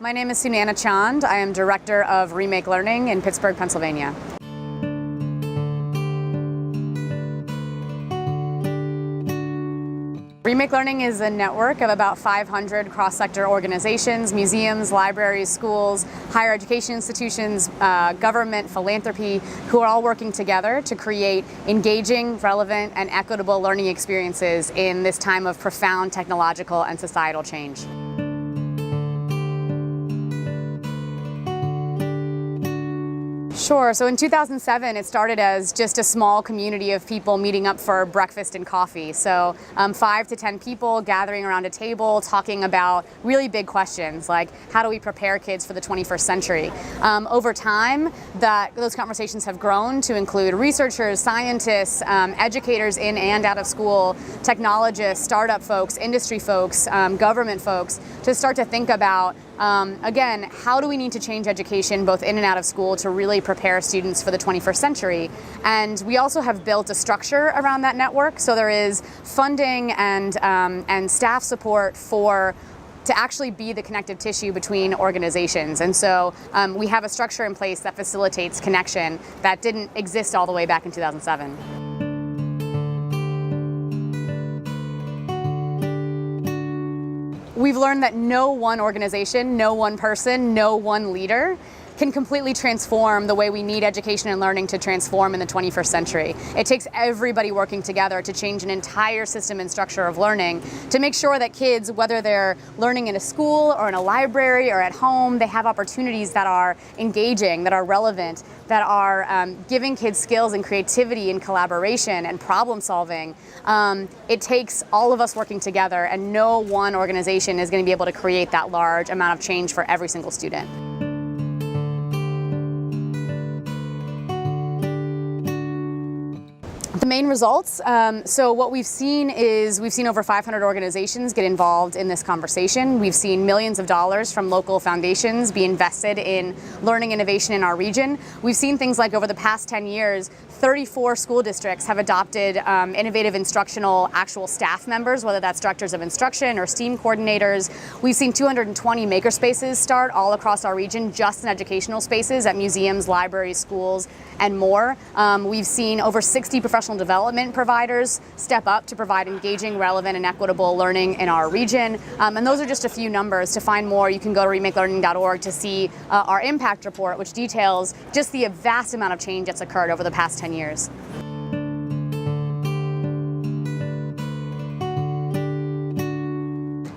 My name is Sunanna. I am Director of REMAKE Learning in Pittsburgh, Pennsylvania. REMAKE Learning is a network of about 500 cross-sector organizations, museums, libraries, schools, higher education institutions, government, philanthropy, who are all working together to create engaging, relevant, and equitable learning experiences in this time of profound technological and societal change. Sure. So in 2007, it started as just a small community of people meeting up for breakfast and coffee. So 5 to 10 people gathering around a table talking about really big questions like how do we prepare kids for the 21st century? Over time, those conversations have grown to include researchers, scientists, educators in and out of school, technologists, startup folks, industry folks, government folks, to start to think about again, how do we need to change education both in and out of school to really prepare students for the 21st century? And we also have built a structure around that network. So there is funding and staff support to actually be the connective tissue between organizations. And so we have a structure in place that facilitates connection that didn't exist all the way back in 2007. We've learned that no one organization, no one person, no one leader can completely transform the way we need education and learning to transform in the 21st century. It takes everybody working together to change an entire system and structure of learning to make sure that kids, whether they're learning in a school or in a library or at home, they have opportunities that are engaging, that are relevant, that are giving kids skills and creativity and collaboration and problem solving. It takes all of us working together, and no one organization is going to be able to create that large amount of change for every single student. The main results, so what we've seen is we've seen over 500 organizations get involved in this conversation. We've seen millions of dollars from local foundations be invested in learning innovation in our region. We've seen things like over the past 10 years, 34 school districts have adopted innovative instructional actual staff members, whether that's directors of instruction or STEAM coordinators. We've seen 220 makerspaces start all across our region, just in educational spaces at museums, libraries, schools, and more. We've seen over 60 professional development providers step up to provide engaging, relevant, and equitable learning in our region. And those are just a few numbers. To find more, you can go to REMAKELearning.org to see our impact report, which details just the vast amount of change that's occurred over the past 10 years.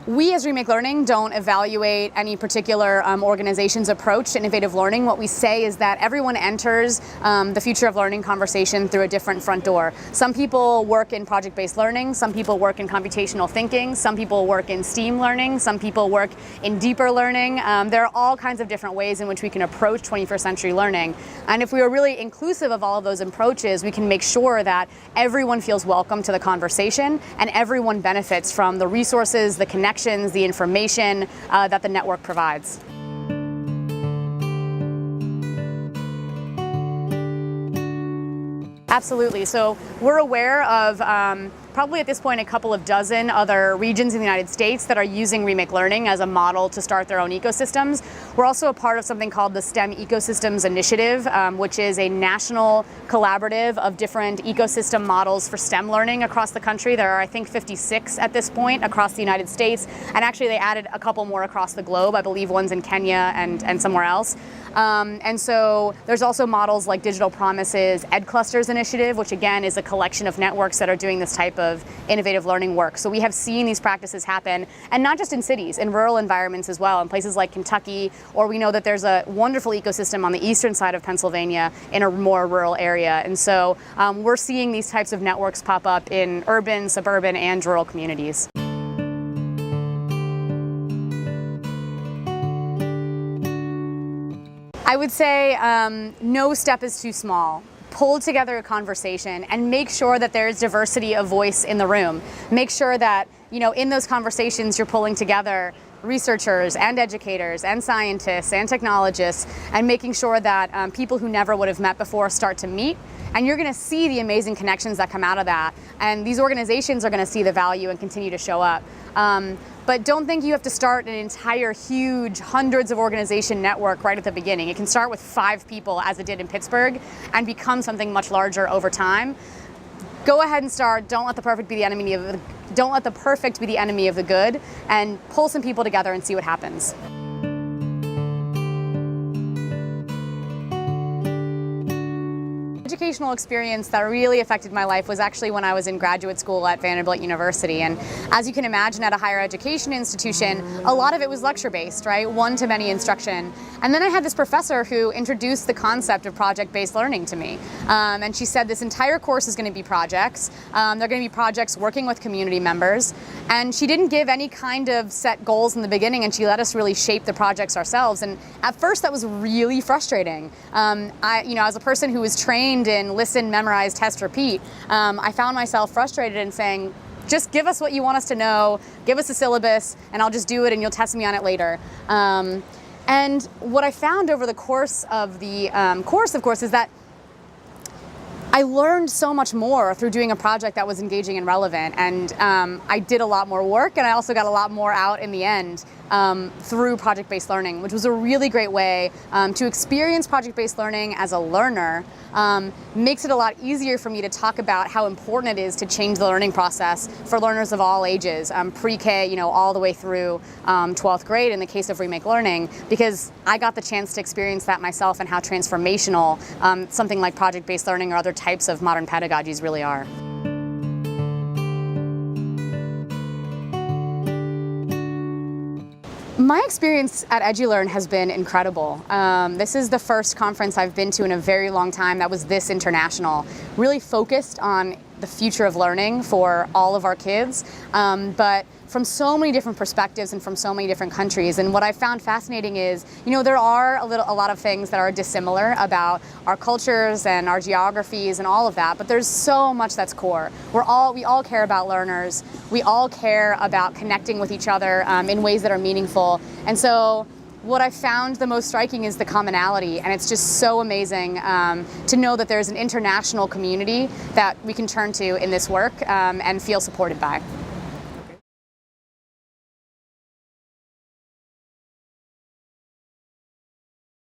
We as REMAKE Learning don't evaluate any particular organization's approach to innovative learning. What we say is that everyone enters the future of learning conversation through a different front door. Some people work in project-based learning, some people work in computational thinking, some people work in STEAM learning, some people work in deeper learning. There are all kinds of different ways in which we can approach 21st century learning. And if we are really inclusive of all of those approaches, we can make sure that everyone feels welcome to the conversation and everyone benefits from the resources, the connections, the information that the network provides. Absolutely. So we're aware of probably at this point a couple of dozen other regions in the United States that are using REMAKE Learning as a model to start their own ecosystems. We're also a part of something called the STEM Ecosystems Initiative, which is a national collaborative of different ecosystem models for STEM learning across the country. There are, I think, 56 at this point across the United States, and actually they added a couple more across the globe. I believe one's in Kenya and somewhere else. And so there's also models like Digital Promises Ed Clusters Initiative, which again is a collection of networks that are doing this type of innovative learning work. So we have seen these practices happen, and not just in cities, in rural environments as well, in places like Kentucky, or we know that there's a wonderful ecosystem on the eastern side of Pennsylvania in a more rural area. And so we're seeing these types of networks pop up in urban, suburban, and rural communities. I would say no step is too small. Pull together a conversation and make sure that there's diversity of voice in the room. Make sure that, in those conversations you're pulling together, researchers and educators and scientists and technologists, and making sure that people who never would have met before start to meet. And you're going to see the amazing connections that come out of that. And these organizations are going to see the value and continue to show up. But don't think you have to start an entire huge hundreds of organization network right at the beginning. It can start with 5 people, as it did in Pittsburgh, and become something much larger over time. Go ahead and start. Don't let the perfect be the enemy of the good, and pull some people together and see what happens. Educational experience that really affected my life was actually when I was in graduate school at Vanderbilt University. And as you can imagine, at a higher education institution, a lot of it was lecture-based, right? One-to-many instruction. And then I had this professor who introduced the concept of project-based learning to me. And she said this entire course is going to be projects. They're going to be projects working with community members. And she didn't give any kind of set goals in the beginning, and she let us really shape the projects ourselves. And at first that was really frustrating. As a person who was trained in listen, memorize, test, repeat, I found myself frustrated and saying, just give us what you want us to know, give us a syllabus, and I'll just do it and you'll test me on it later. And what I found over the course of the course, of course, is that I learned so much more through doing a project that was engaging and relevant, and I did a lot more work, and I also got a lot more out in the end through project-based learning, which was a really great way to experience project-based learning as a learner. Makes it a lot easier for me to talk about how important it is to change the learning process for learners of all ages, pre-K, all the way through 12th grade in the case of Remake Learning, because I got the chance to experience that myself and how transformational something like project-based learning or other types of modern pedagogies really are. My experience at EDULEARN has been incredible. This is the first conference I've been to in a very long time that was this international, really focused on the future of learning for all of our kids, but from so many different perspectives and from so many different countries. And what I found fascinating is, there are a lot of things that are dissimilar about our cultures and our geographies and all of that, but there's so much that's core. We all care about learners. We all care about connecting with each other in ways that are meaningful. And so what I found the most striking is the commonality, and it's just so amazing to know that there's an international community that we can turn to in this work and feel supported by.